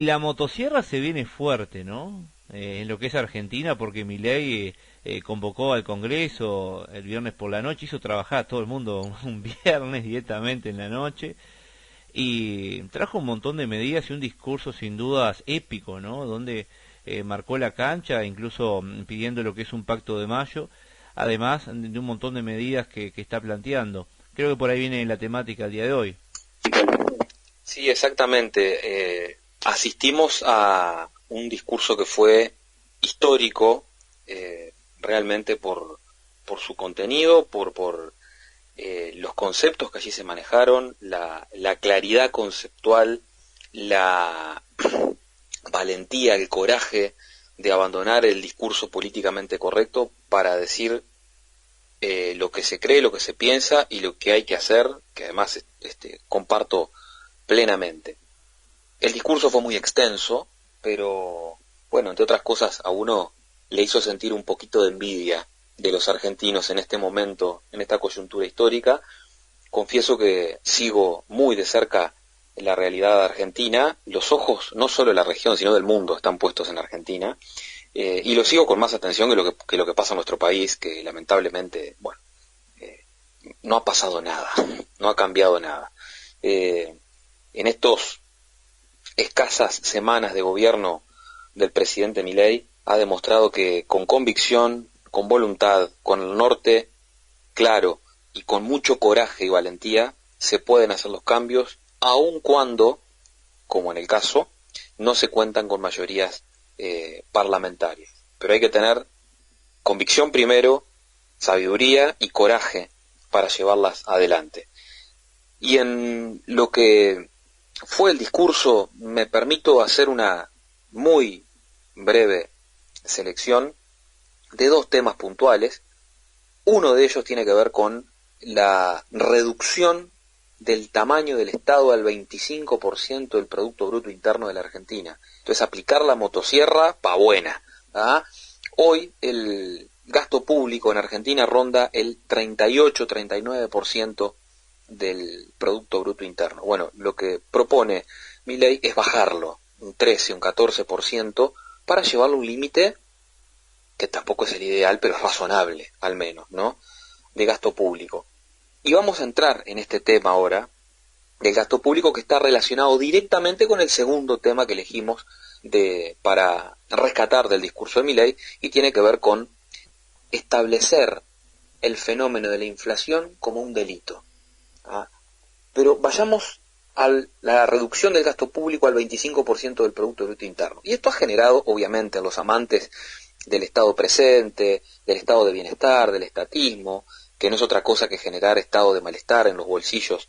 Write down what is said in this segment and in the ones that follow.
La motosierra se viene fuerte, ¿no? En lo que es Argentina, porque Milei convocó al Congreso el viernes por la noche, hizo trabajar a todo el mundo un viernes directamente en la noche y trajo un montón de medidas y un discurso sin dudas épico, ¿no? Donde marcó la cancha, incluso pidiendo lo que es un pacto de mayo, además de un montón de medidas que está planteando. Creo que por ahí viene la temática el día de hoy. Sí, exactamente. Asistimos a un discurso que fue histórico, realmente por su contenido, por los conceptos que allí se manejaron, la claridad conceptual, la valentía, el coraje de abandonar el discurso políticamente correcto para decir lo que se cree, lo que se piensa y lo que hay que hacer, que además comparto plenamente. El discurso fue muy extenso, pero bueno, entre otras cosas a uno le hizo sentir un poquito de envidia de los argentinos en este momento, en esta coyuntura histórica. Confieso que sigo muy de cerca la realidad argentina, los ojos no solo de la región, sino del mundo están puestos en Argentina, y lo sigo con más atención que lo que pasa en nuestro país, que lamentablemente, bueno, eh, no ha pasado nada, no ha cambiado nada. Eh, en estos escasas semanas de gobierno del presidente Milei ha demostrado que con convicción, con voluntad, con el norte claro y con mucho coraje y valentía se pueden hacer los cambios, aun cuando, como en el caso, no se cuentan con mayorías parlamentarias. Pero hay que tener convicción primero, sabiduría y coraje para llevarlas adelante. Y en lo que fue el discurso, me permito hacer una muy breve selección de dos temas puntuales. Uno de ellos tiene que ver con la reducción del tamaño del Estado al 25% del Producto Bruto Interno de la Argentina. Entonces, aplicar la motosierra pa' buena. ¿Ah? Hoy el gasto público en Argentina ronda el 38-39% del Producto Bruto Interno. Bueno, lo que propone Milei es bajarlo un 13, un 14% para llevarlo a un límite que tampoco es el ideal, pero es razonable, al menos, ¿no? De gasto público. Y vamos a entrar en este tema ahora, del gasto público, que está relacionado directamente con el segundo tema que elegimos para rescatar del discurso de Milei, y tiene que ver con establecer el fenómeno de la inflación como un delito. ¿Ah? Pero vayamos a la reducción del gasto público al 25% del Producto Bruto Interno. Y esto ha generado, obviamente, a los amantes del Estado presente, del estado de bienestar, del estatismo, que no es otra cosa que generar estado de malestar en los bolsillos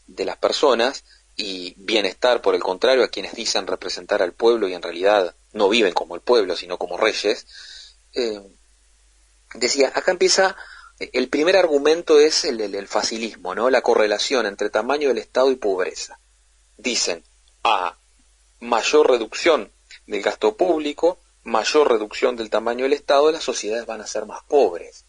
de las personas, y bienestar, por el contrario, a quienes dicen representar al pueblo y en realidad no viven como el pueblo, sino como reyes. Eh, Decía, acá empieza, el primer argumento es el facilismo, ¿no? La correlación entre tamaño del Estado y pobreza. Dicen, a mayor reducción del gasto público, mayor reducción del tamaño del Estado, las sociedades van a ser más pobres.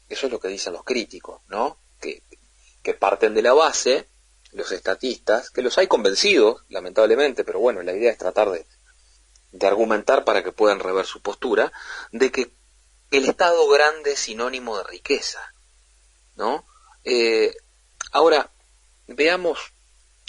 Eso es lo que dicen los críticos, ¿no? Que parten de la base, los estatistas, que los hay convencidos, lamentablemente, pero bueno, la idea es tratar de argumentar para que puedan rever su postura, de que el Estado grande es sinónimo de riqueza, ¿no? Eh, Ahora, veamos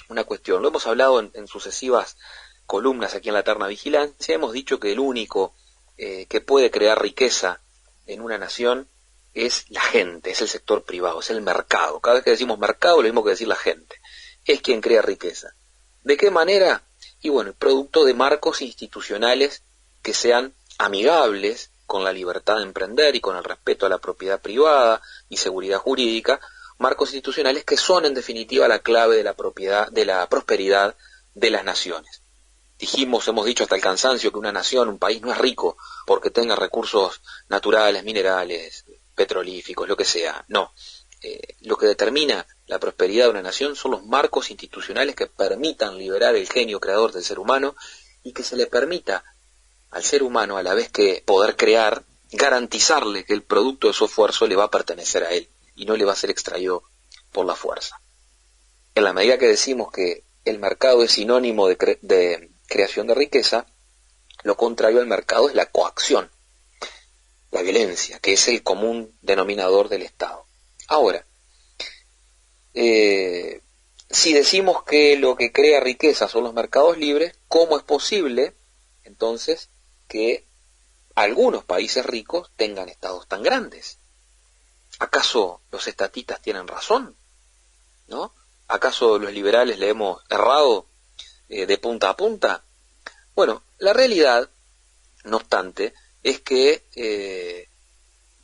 una cuestión. Lo hemos hablado en sucesivas columnas aquí en la Terna Vigilancia. Hemos dicho que el único que puede crear riqueza en una nación es la gente, es el sector privado, es el mercado. Cada vez que decimos mercado, lo mismo que decir la gente. Es quien crea riqueza. ¿De qué manera? Y bueno, el producto de marcos institucionales que sean amigables con la libertad de emprender y con el respeto a la propiedad privada y seguridad jurídica, marcos institucionales que son en definitiva la clave de la propiedad, de la prosperidad de las naciones. Dijimos, hemos dicho hasta el cansancio que una nación, un país no es rico porque tenga recursos naturales, minerales, petrolíficos, lo que sea. No, lo que determina la prosperidad de una nación son los marcos institucionales que permitan liberar el genio creador del ser humano y que se le permita al ser humano, a la vez que poder crear, garantizarle que el producto de su esfuerzo le va a pertenecer a él y no le va a ser extraído por la fuerza. En la medida que decimos que el mercado es sinónimo de creación de riqueza, lo contrario al mercado es la coacción, la violencia, que es el común denominador del Estado. Ahora, si decimos que lo que crea riqueza son los mercados libres, ¿cómo es posible entonces que algunos países ricos tengan estados tan grandes? ¿Acaso los estatistas tienen razón? ¿No? ¿Acaso los liberales le hemos errado de punta a punta? Bueno, la realidad, no obstante, es que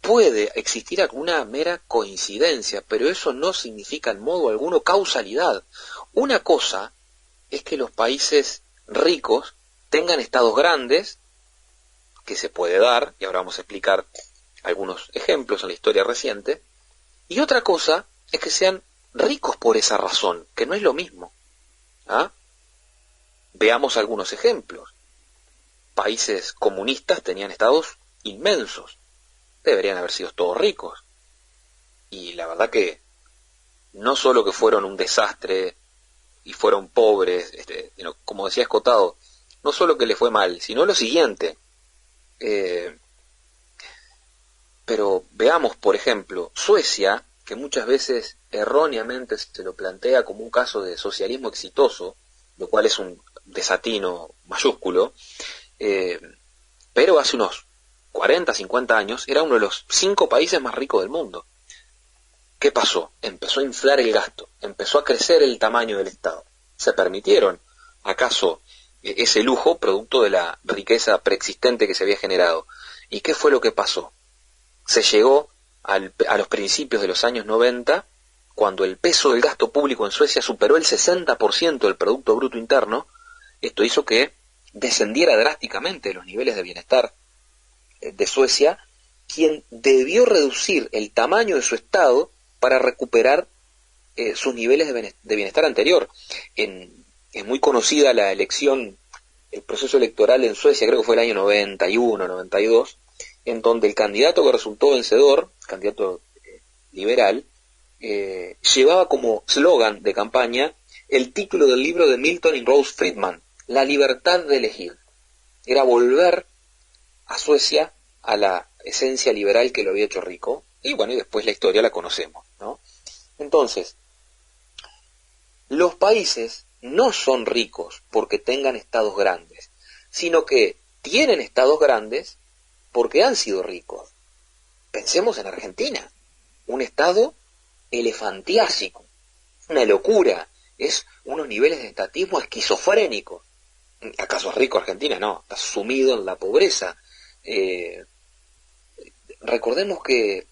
puede existir alguna mera coincidencia, pero eso no significa en modo alguno causalidad. Una cosa es que los países ricos tengan estados grandes, que se puede dar, y ahora vamos a explicar algunos ejemplos en la historia reciente, y otra cosa es que sean ricos por esa razón, que no es lo mismo. ¿Ah? Veamos algunos ejemplos. Países comunistas tenían estados inmensos, deberían haber sido todos ricos, y la verdad que no solo que fueron un desastre y fueron pobres, como decía Escotado, no solo que le fue mal, sino lo siguiente. Pero veamos, por ejemplo, Suecia, que muchas veces erróneamente se lo plantea como un caso de socialismo exitoso, lo cual es un desatino mayúsculo, pero hace unos 40, 50 años era uno de los 5 países más ricos del mundo. ¿Qué pasó? Empezó a inflar el gasto, empezó a crecer el tamaño del Estado. ¿Se permitieron acaso ese lujo producto de la riqueza preexistente que se había generado? ¿Y qué fue lo que pasó? Se llegó a los principios de los años 90, cuando el peso del gasto público en Suecia superó el 60% del Producto Bruto Interno. Esto hizo que descendiera drásticamente los niveles de bienestar de Suecia, quien debió reducir el tamaño de su Estado para recuperar sus niveles de bienestar anterior. Es muy conocida la elección, el proceso electoral en Suecia, creo que fue el año 91, 92, en donde el candidato que resultó vencedor, candidato liberal, llevaba como eslogan de campaña el título del libro de Milton y Rose Friedman, La libertad de elegir. Era volver a Suecia a la esencia liberal que lo había hecho rico, y bueno, y después la historia la conocemos, ¿no? Entonces, los países no son ricos porque tengan estados grandes, sino que tienen estados grandes porque han sido ricos. Pensemos en Argentina, un estado elefantiásico, una locura, es unos niveles de estatismo esquizofrénicos. ¿Acaso es rico Argentina? No, está sumido en la pobreza. Recordemos que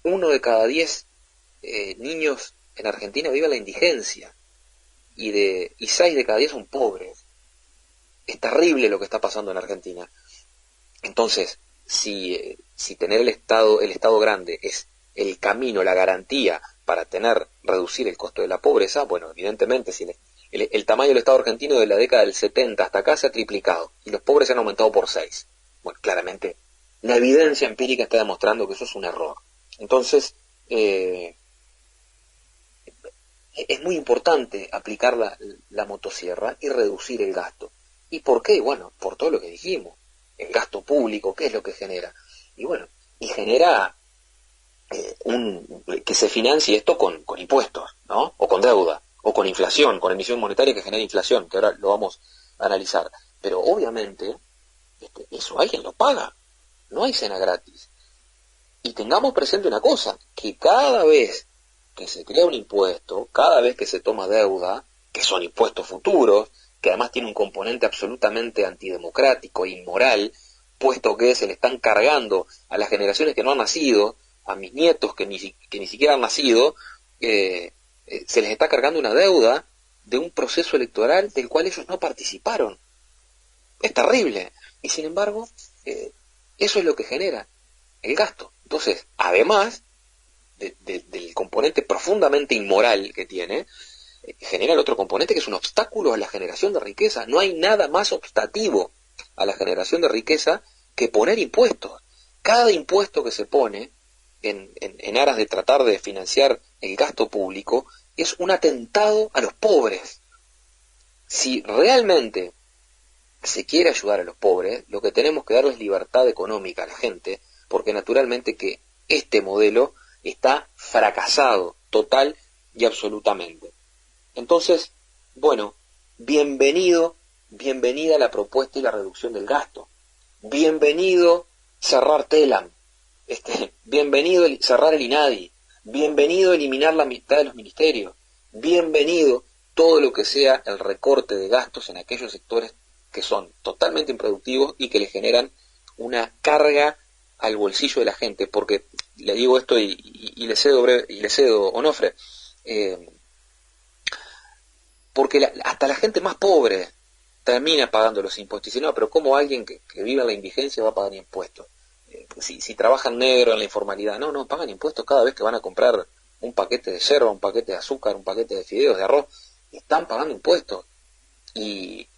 1 de cada 10 niños en Argentina vive en la indigencia, y 6 de cada 10 son pobres. Es terrible lo que está pasando en Argentina. Entonces, si tener el Estado grande es el camino, la garantía para reducir el costo de la pobreza, bueno, evidentemente si el tamaño del Estado argentino de la década del 70 hasta acá se ha triplicado y los pobres se han aumentado por 6. Bueno, claramente la evidencia empírica está demostrando que eso es un error. Entonces, es muy importante aplicar la motosierra y reducir el gasto. ¿Y por qué? Bueno, por todo lo que dijimos. El gasto público, ¿qué es lo que genera? Y bueno, y genera que se financie esto con impuestos, ¿no? O con deuda, o con inflación, con emisión monetaria que genera inflación, que ahora lo vamos a analizar. Pero obviamente, eso alguien lo paga. No hay cena gratis. Y tengamos presente una cosa, que cada vez que se crea un impuesto, cada vez que se toma deuda, que son impuestos futuros, que además tiene un componente absolutamente antidemocrático e inmoral, puesto que se le están cargando a las generaciones que no han nacido, a mis nietos que ni siquiera han nacido, se les está cargando una deuda de un proceso electoral del cual ellos no participaron. Es terrible. Y sin embargo, eso es lo que genera el gasto. Entonces, además del componente profundamente inmoral que tiene, genera el otro componente que es un obstáculo a la generación de riqueza. No hay nada más obstativo a la generación de riqueza que poner impuestos. Cada impuesto que se pone en aras de tratar de financiar el gasto público es un atentado a los pobres. Si realmente se quiere ayudar a los pobres, lo que tenemos que darles libertad económica a la gente, porque naturalmente que este modelo está fracasado total y absolutamente. Entonces, bueno, bienvenida la propuesta y la reducción del gasto. Bienvenido cerrar TELAM. Bienvenido cerrar el INADI. Bienvenido eliminar la mitad de los ministerios. Bienvenido todo lo que sea el recorte de gastos en aquellos sectores que son totalmente improductivos y que le generan una carga al bolsillo de la gente, porque le digo esto y le cedo Onofre, porque hasta la gente más pobre termina pagando los impuestos. Y dice, no, pero ¿cómo alguien que vive en la indigencia va a pagar impuestos? Si trabajan negro en la informalidad, no, pagan impuestos cada vez que van a comprar un paquete de yerba, un paquete de azúcar, un paquete de fideos, de arroz, están pagando impuestos. Y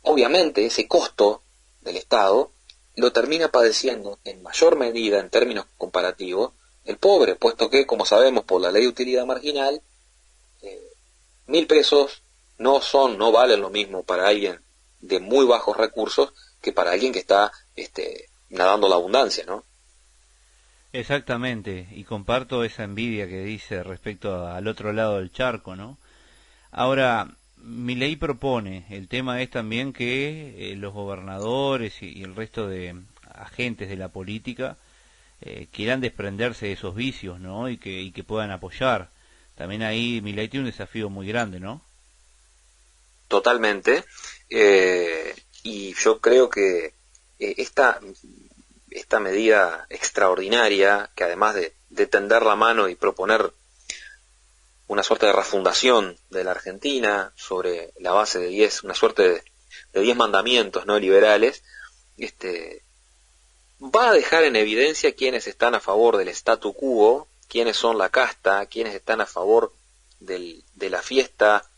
obviamente ese costo del Estado lo termina padeciendo en mayor medida en términos comparativos el pobre, puesto que, como sabemos por la ley de utilidad marginal, 1.000 pesos no valen lo mismo para alguien de muy bajos recursos que para alguien que está nadando la abundancia, ¿no? Exactamente, y comparto esa envidia que dice respecto al otro lado del charco, ¿no? Ahora, mi ley propone, el tema es también que los gobernadores y el resto de agentes de la política quieran desprenderse de esos vicios, ¿no? Y que puedan apoyar. También ahí mi ley tiene un desafío muy grande, ¿no? Totalmente. Y yo creo que esta medida extraordinaria, que además de tender la mano y proponer una suerte de refundación de la Argentina sobre la base de una suerte de 10 mandamientos no liberales, va a dejar en evidencia quiénes están a favor del statu quo, quiénes son la casta, quiénes están a favor de la fiesta,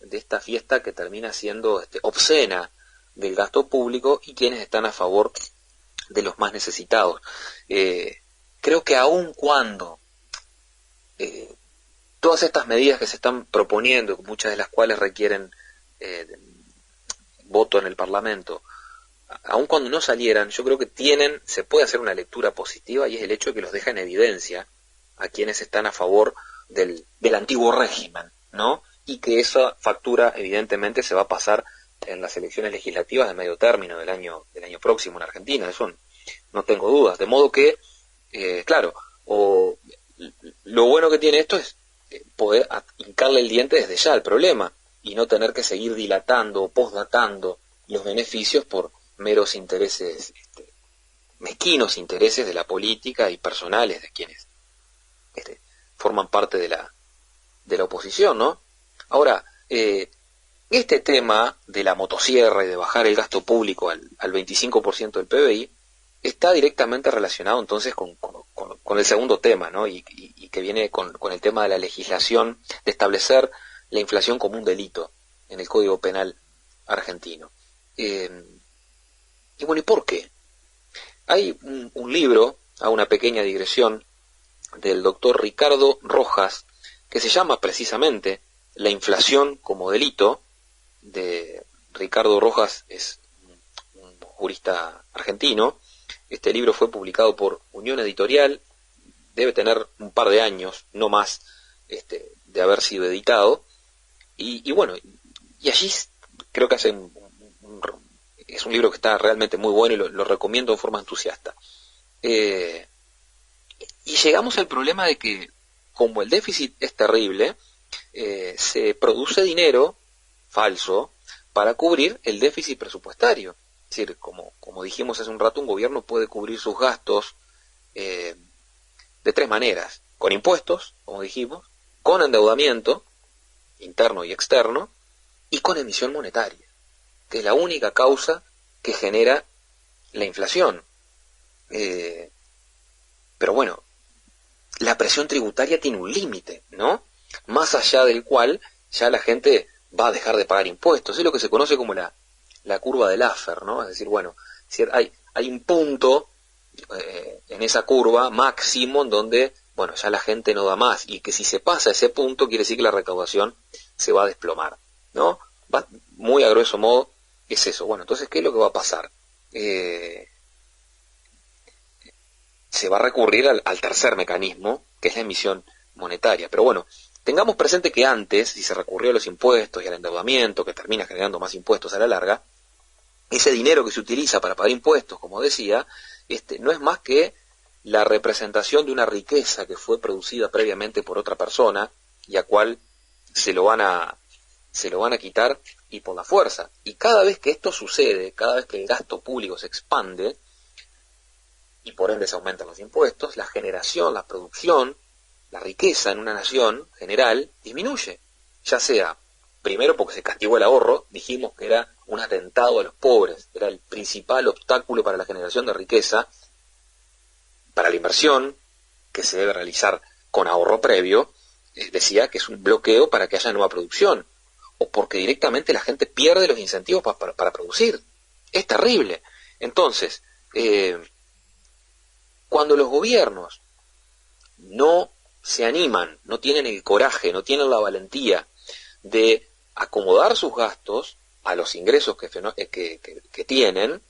de esta fiesta que termina siendo obscena del gasto público, y quiénes están a favor de los más necesitados. Creo que aun cuando todas estas medidas que se están proponiendo, muchas de las cuales requieren voto en el Parlamento, aun cuando no salieran, yo creo que se puede hacer una lectura positiva, y es el hecho de que los deja en evidencia a quienes están a favor del antiguo régimen, ¿no? Y que esa factura evidentemente se va a pasar en las elecciones legislativas de medio término del año próximo en Argentina, eso no tengo dudas. De modo que, claro, lo bueno que tiene esto es poder hincarle el diente desde ya al problema y no tener que seguir dilatando o postdatando los beneficios por meros intereses, mezquinos intereses de la política y personales de quienes forman parte de la oposición, ¿no? Ahora, este tema de la motosierra y de bajar el gasto público al 25% del PBI está directamente relacionado entonces con el segundo tema, ¿no? Y que viene con el tema de la legislación, de establecer la inflación como un delito en el Código Penal argentino. Y bueno, ¿y por qué? Hay un libro, a una pequeña digresión, del doctor Ricardo Rojas, que se llama precisamente La inflación como delito. De Ricardo Rojas es un jurista argentino. Este libro fue publicado por Unión Editorial, debe tener un par de años, no más, de haber sido editado, y bueno, y allí creo que es un libro que está realmente muy bueno y lo recomiendo de forma entusiasta. Y llegamos al problema de que, como el déficit es terrible, se produce dinero falso para cubrir el déficit presupuestario. Es decir, como dijimos hace un rato, un gobierno puede cubrir sus gastos de tres maneras: con impuestos, como dijimos, con endeudamiento interno y externo, y con emisión monetaria, que es la única causa que genera la inflación. Pero bueno, la presión tributaria tiene un límite, ¿no? Más allá del cual ya la gente va a dejar de pagar impuestos. Es lo que se conoce como la curva de Laffer, ¿no? Es decir, bueno, hay un punto en esa curva máximo en donde, bueno, ya la gente no da más, y que si se pasa ese punto quiere decir que la recaudación se va a desplomar, ¿no? Muy a grueso modo, es eso. Bueno, entonces, ¿qué es lo que va a pasar? Se va a recurrir al tercer mecanismo, que es la emisión monetaria. Pero bueno, tengamos presente que antes, si se recurrió a los impuestos y al endeudamiento, que termina generando más impuestos a la larga, ese dinero que se utiliza para pagar impuestos, como decía, no es más que la representación de una riqueza que fue producida previamente por otra persona y a cual se lo van a quitar y por la fuerza. Y cada vez que esto sucede, cada vez que el gasto público se expande y por ende se aumentan los impuestos, la generación, la producción, la riqueza en una nación general disminuye. Ya sea, primero porque se castigó el ahorro, dijimos que era un atentado a los pobres, era el principal obstáculo para la generación de riqueza, para la inversión, que se debe realizar con ahorro previo, decía que es un bloqueo para que haya nueva producción, o porque directamente la gente pierde los incentivos para producir. Es terrible. Entonces, cuando los gobiernos no se animan, no tienen el coraje, no tienen la valentía de acomodar sus gastos a los ingresos que tienen,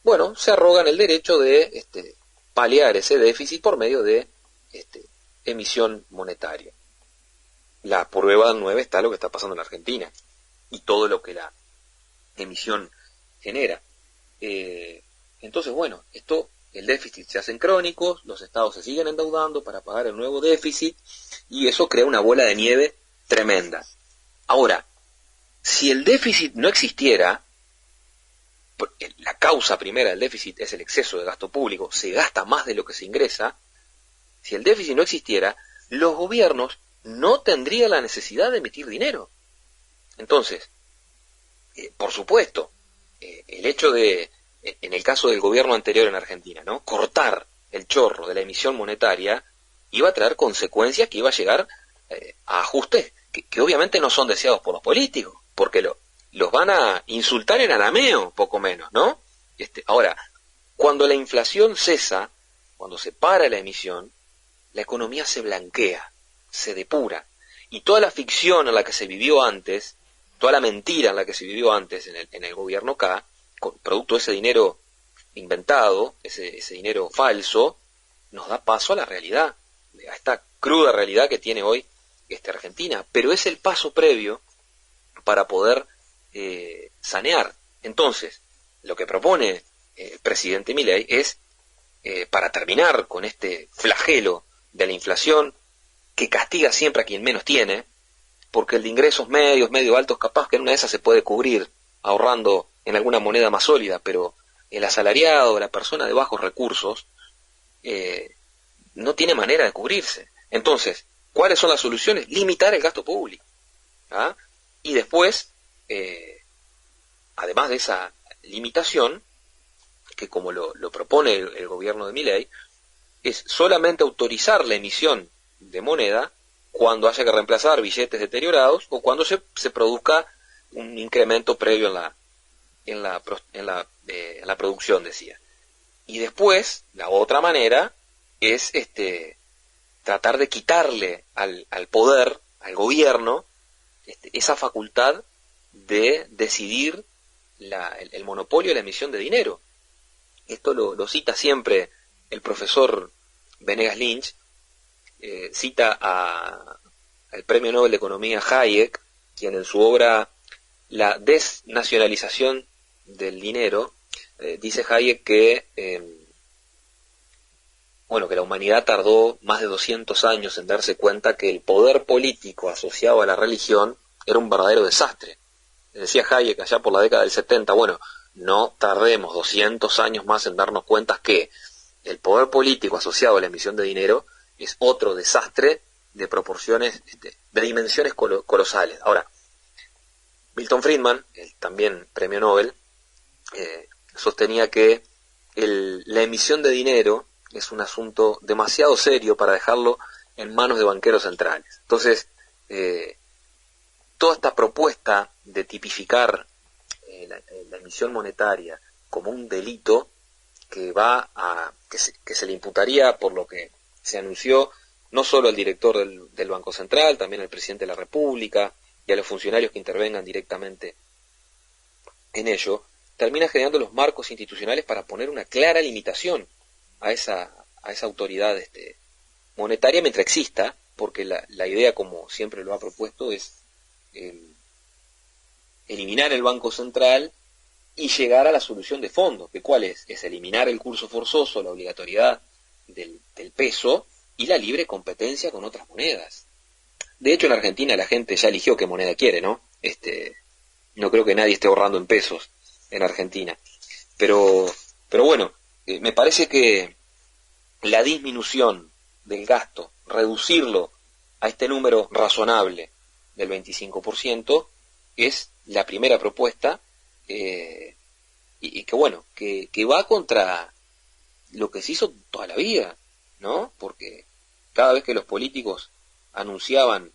bueno, se arrogan el derecho de paliar ese déficit por medio de emisión monetaria. La prueba 9 está lo que está pasando en Argentina y todo lo que la emisión genera. Entonces, bueno, el déficit se hacen crónicos, los estados se siguen endeudando para pagar el nuevo déficit y eso crea una bola de nieve tremenda. Ahora, si el déficit no existiera, la causa primera del déficit es el exceso de gasto público, se gasta más de lo que se ingresa. Si el déficit no existiera, los gobiernos no tendrían la necesidad de emitir dinero. Entonces, por supuesto, el hecho de, en el caso del gobierno anterior en Argentina, ¿no?, cortar el chorro de la emisión monetaria iba a traer consecuencias que iba a llegar a ajustes que obviamente no son deseados por los políticos, porque los van a insultar en arameo, poco menos, ¿no? Ahora, cuando la inflación cesa, cuando se para la emisión, la economía se blanquea, se depura, y toda la ficción en la que se vivió antes, toda la mentira en la que se vivió antes en el gobierno K, producto de ese dinero inventado, ese dinero falso, nos da paso a la realidad, a esta cruda realidad que tiene hoy Argentina, pero es el paso previo para poder sanear. Entonces, lo que propone el presidente Milei es, para terminar con este flagelo de la inflación, que castiga siempre a quien menos tiene, porque el de ingresos medios, medio altos, capaz que en una de esas se puede cubrir ahorrando en alguna moneda más sólida, pero el asalariado, la persona de bajos recursos, no tiene manera de cubrirse. Entonces, ¿cuáles son las soluciones? Limitar el gasto público, ¿ah? Y después, además de esa limitación, que como lo propone el gobierno de Milei, es solamente autorizar la emisión de moneda cuando haya que reemplazar billetes deteriorados o cuando se produzca un incremento previo en la producción, decía. Y después, la otra manera es tratar de quitarle al poder, al gobierno, esa facultad de decidir el monopolio de la emisión de dinero. Esto lo cita siempre el profesor Venegas Lynch, cita al premio Nobel de Economía Hayek, quien en su obra La desnacionalización del dinero, dice Hayek que que la humanidad tardó más de 200 años en darse cuenta que el poder político asociado a la religión era un verdadero desastre. Decía Hayek allá por la década del 70, bueno, no tardemos 200 años más en darnos cuenta que el poder político asociado a la emisión de dinero es otro desastre de proporciones, de dimensiones colosales. Ahora, Milton Friedman, el también premio Nobel, sostenía que la emisión de dinero es un asunto demasiado serio para dejarlo en manos de banqueros centrales. Entonces, toda esta propuesta de tipificar la emisión monetaria como un delito que se le imputaría, por lo que se anunció, no solo al director del Banco Central, también al presidente de la República y a los funcionarios que intervengan directamente en ello, termina generando los marcos institucionales para poner una clara limitación a esa autoridad monetaria mientras exista, porque la idea, como siempre lo ha propuesto, es eliminar el Banco Central y llegar a la solución de fondo, que ¿cuál es? Es eliminar el curso forzoso, la obligatoriedad del peso y la libre competencia con otras monedas. De hecho, en Argentina la gente ya eligió qué moneda quiere, ¿no? No creo que nadie esté ahorrando en pesos en Argentina. Pero bueno, me parece que la disminución del gasto, reducirlo a este número razonable del 25%, es la primera propuesta, y que bueno, que va contra lo que se hizo toda la vida, ¿no? Porque cada vez que los políticos anunciaban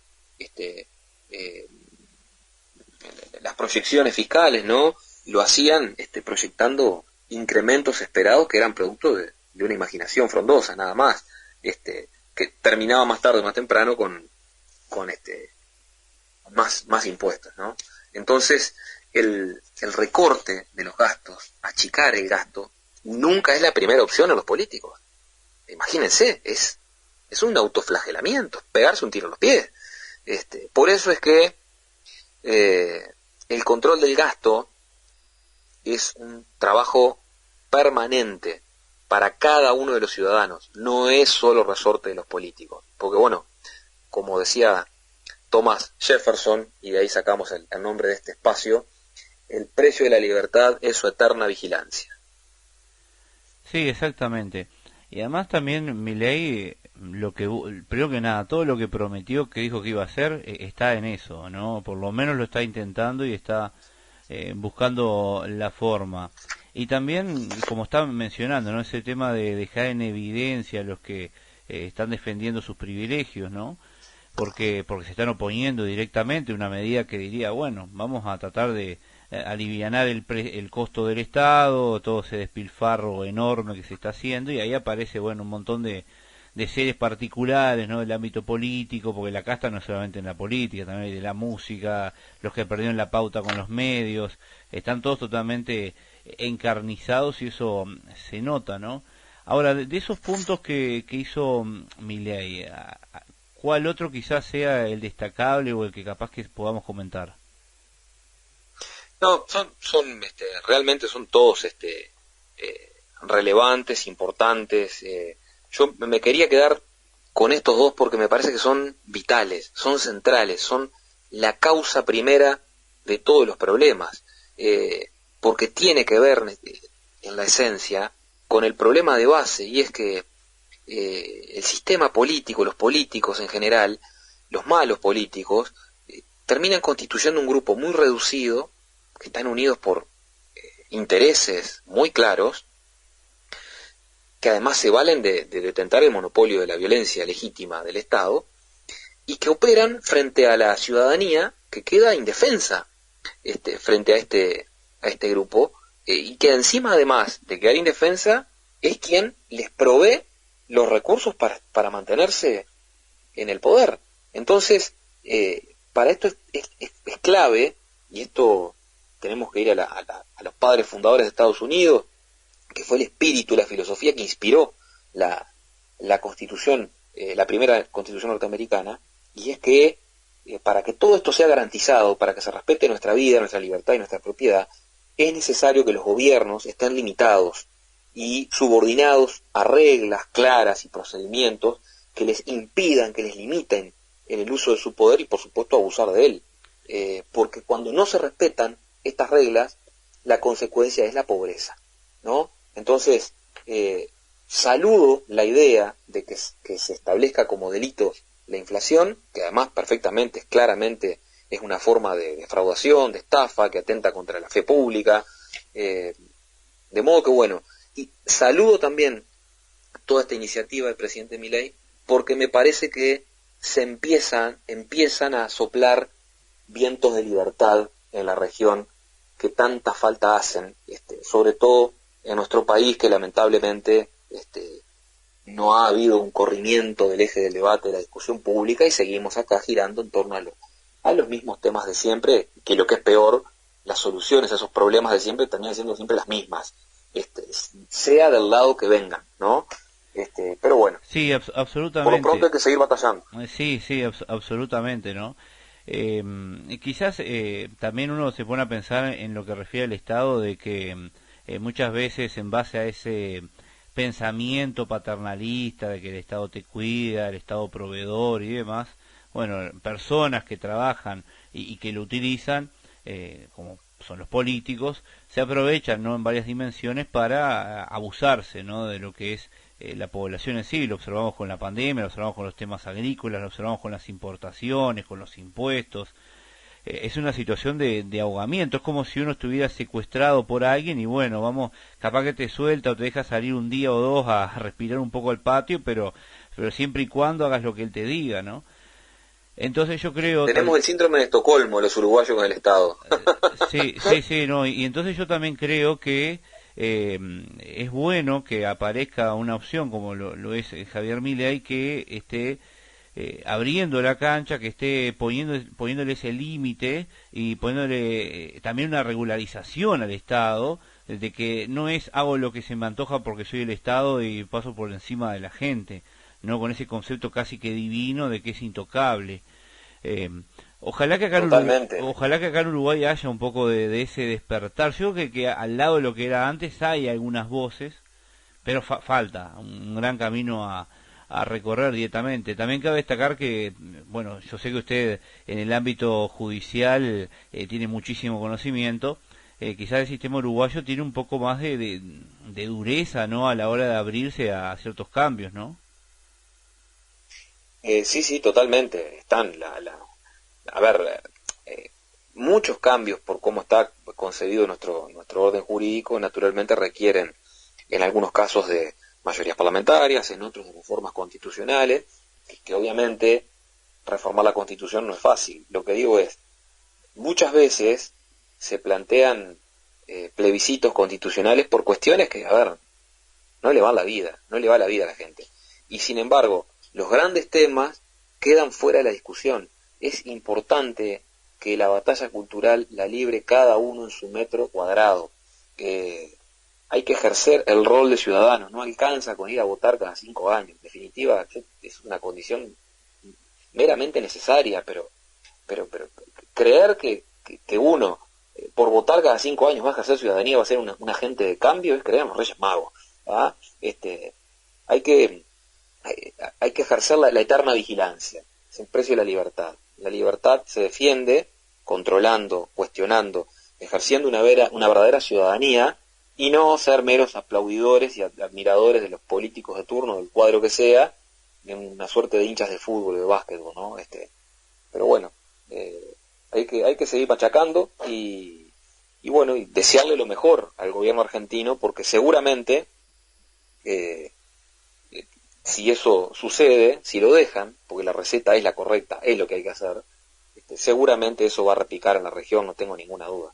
las proyecciones fiscales, ¿no? Lo hacían proyectando incrementos esperados que eran producto de una imaginación frondosa, nada más, que terminaba más tarde o más temprano con más impuestos, ¿no? Entonces, el recorte de los gastos, achicar el gasto, nunca es la primera opción a los políticos. Imagínense, es un autoflagelamiento, pegarse un tiro en los pies. Por eso es que el control del gasto es un trabajo permanente para cada uno de los ciudadanos, no es solo resorte de los políticos, porque bueno, como decía Thomas Jefferson, y de ahí sacamos el nombre de este espacio, el precio de la libertad es su eterna vigilancia. Sí, exactamente. Y además también Milei, primero que nada, todo lo que prometió, que dijo que iba a hacer, está en eso, ¿no? Por lo menos lo está intentando y está buscando la forma. Y también, como estaban mencionando, ¿no? Ese tema de dejar en evidencia a los que están defendiendo sus privilegios, ¿no? Porque se están oponiendo directamente a una medida que diría, bueno, vamos a tratar de alivianar el costo del Estado, todo ese despilfarro enorme que se está haciendo, y ahí aparece, bueno, un montón de seres particulares, ¿no? Del ámbito político, porque la casta no es solamente en la política, también hay de la música, los que perdieron la pauta con los medios, están todos totalmente encarnizados y eso se nota, ¿no? Ahora, de esos puntos que hizo Milei, ¿cuál otro quizás sea el destacable o el que capaz que podamos comentar? No, realmente son todos relevantes, importantes. Yo me quería quedar con estos dos porque me parece que son vitales, son centrales, son la causa primera de todos los problemas, porque tiene que ver en la esencia con el problema de base, y es que el sistema político, los políticos en general, los malos políticos, terminan constituyendo un grupo muy reducido, que están unidos por intereses muy claros, que además se valen de detentar el monopolio de la violencia legítima del Estado, y que operan frente a la ciudadanía que queda indefensa frente a este grupo, y que encima, además de quedar indefensa, es quien les provee los recursos para mantenerse en el poder. Entonces, para esto es clave, y esto tenemos que ir a los padres fundadores de Estados Unidos, que fue el espíritu, la filosofía que inspiró la Constitución, la primera Constitución norteamericana, y es que para que todo esto sea garantizado, para que se respete nuestra vida, nuestra libertad y nuestra propiedad, es necesario que los gobiernos estén limitados y subordinados a reglas claras y procedimientos que les impidan, que les limiten en el uso de su poder y por supuesto abusar de él. Porque cuando no se respetan estas reglas, la consecuencia es la pobreza, ¿no? Entonces, saludo la idea de que se establezca como delito la inflación, que además perfectamente, claramente, es una forma de defraudación, de estafa, que atenta contra la fe pública, de modo que bueno, y saludo también toda esta iniciativa del presidente Milei, porque me parece que empiezan a soplar vientos de libertad en la región que tanta falta hacen, sobre todo en nuestro país, que lamentablemente no ha habido un corrimiento del eje del debate, de la discusión pública, y seguimos acá girando en torno a los mismos temas de siempre, que lo que es peor, las soluciones a esos problemas de siempre terminan siendo siempre las mismas, sea del lado que vengan, ¿no? Pero bueno, Sí, por lo absolutamente. pronto hay que seguir batallando. Sí, sí, absolutamente, ¿no? Quizás también uno se pone a pensar en lo que refiere al Estado, de que muchas veces en base a ese pensamiento paternalista de que el Estado te cuida, el Estado proveedor y demás, bueno, personas que trabajan y que lo utilizan, como son los políticos, se aprovechan, ¿no?, en varias dimensiones para abusarse, ¿no?, de lo que es la población en sí. Lo observamos con la pandemia, lo observamos con los temas agrícolas, lo observamos con las importaciones, con los impuestos. Es una situación de ahogamiento, es como si uno estuviera secuestrado por alguien y bueno, vamos, capaz que te suelta o te deja salir un día o dos a respirar un poco al patio, pero siempre y cuando hagas lo que él te diga, ¿no? Entonces yo creo, Tenemos el síndrome de Estocolmo, los uruguayos con el Estado. sí, sí, sí, no, y entonces yo también creo que es bueno que aparezca una opción como lo es Javier Milei, que esté abriendo la cancha, que esté poniéndole ese límite y poniéndole también una regularización al Estado, de que no es hago lo que se me antoja porque soy el Estado y paso por encima de la gente, no con ese concepto casi que divino de que es intocable. Eh, Totalmente. ojalá que acá en Uruguay haya un poco de ese despertar. Yo creo que al lado de lo que era antes hay algunas voces, pero falta un gran camino a recorrer directamente. También cabe destacar que, bueno, yo sé que usted en el ámbito judicial tiene muchísimo conocimiento. Quizás el sistema uruguayo tiene un poco más de dureza, ¿no?, a la hora de abrirse a ciertos cambios, ¿no? Sí, sí, totalmente. Están a ver, muchos cambios por cómo está concebido nuestro orden jurídico, naturalmente requieren en algunos casos de mayorías parlamentarias, en otros de reformas constitucionales, que obviamente reformar la Constitución no es fácil. Lo que digo es, muchas veces se plantean plebiscitos constitucionales por cuestiones que, a ver, no le va la vida a la gente. Y sin embargo, los grandes temas quedan fuera de la discusión. Es importante que la batalla cultural la libre cada uno en su metro cuadrado. Hay que ejercer el rol de ciudadano, no alcanza con ir a votar cada 5 años. En definitiva, es una condición meramente necesaria, pero creer que uno, por votar cada 5 años, va a ejercer ciudadanía, va a ser un agente de cambio, es creer en los Reyes Magos. ¿Ah? Hay que hay que ejercer la eterna vigilancia, es el precio de la libertad. La libertad se defiende controlando, cuestionando, ejerciendo una verdadera ciudadanía y no ser meros aplaudidores y admiradores de los políticos de turno, del cuadro que sea, de una suerte de hinchas de fútbol, de básquetbol, ¿no? Pero bueno, hay que seguir machacando y bueno, y desearle lo mejor al gobierno argentino, porque seguramente eh, si eso sucede, si lo dejan, porque la receta es la correcta, es lo que hay que hacer, seguramente eso va a repicar en la región, no tengo ninguna duda.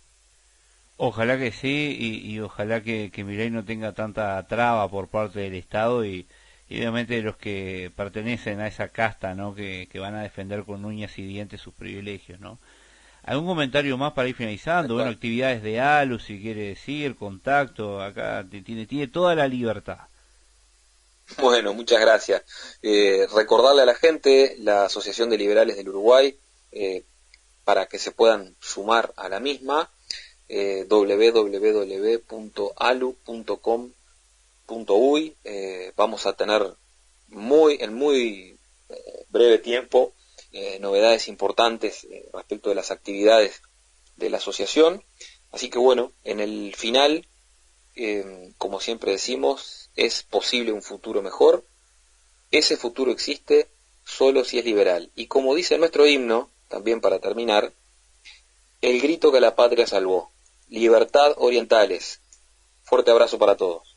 Ojalá que sí, y ojalá que Milei no tenga tanta traba por parte del Estado y obviamente de los que pertenecen a esa casta, ¿no?, que van a defender con uñas y dientes sus privilegios, ¿no? ¿Algún comentario más para ir finalizando? Bueno, actividades de ALU, si quiere decir, contacto, acá tiene toda la libertad. Bueno, muchas gracias. Recordarle a la gente la Asociación de Liberales del Uruguay, para que se puedan sumar a la misma, www.alu.com.uy. Vamos a tener en muy breve tiempo novedades importantes respecto de las actividades de la asociación. Así que bueno, en el final, como siempre decimos, es posible un futuro mejor. Ese futuro existe solo si es liberal. Y como dice nuestro himno, también para terminar, el grito que la patria salvó. Libertad orientales. Fuerte abrazo para todos.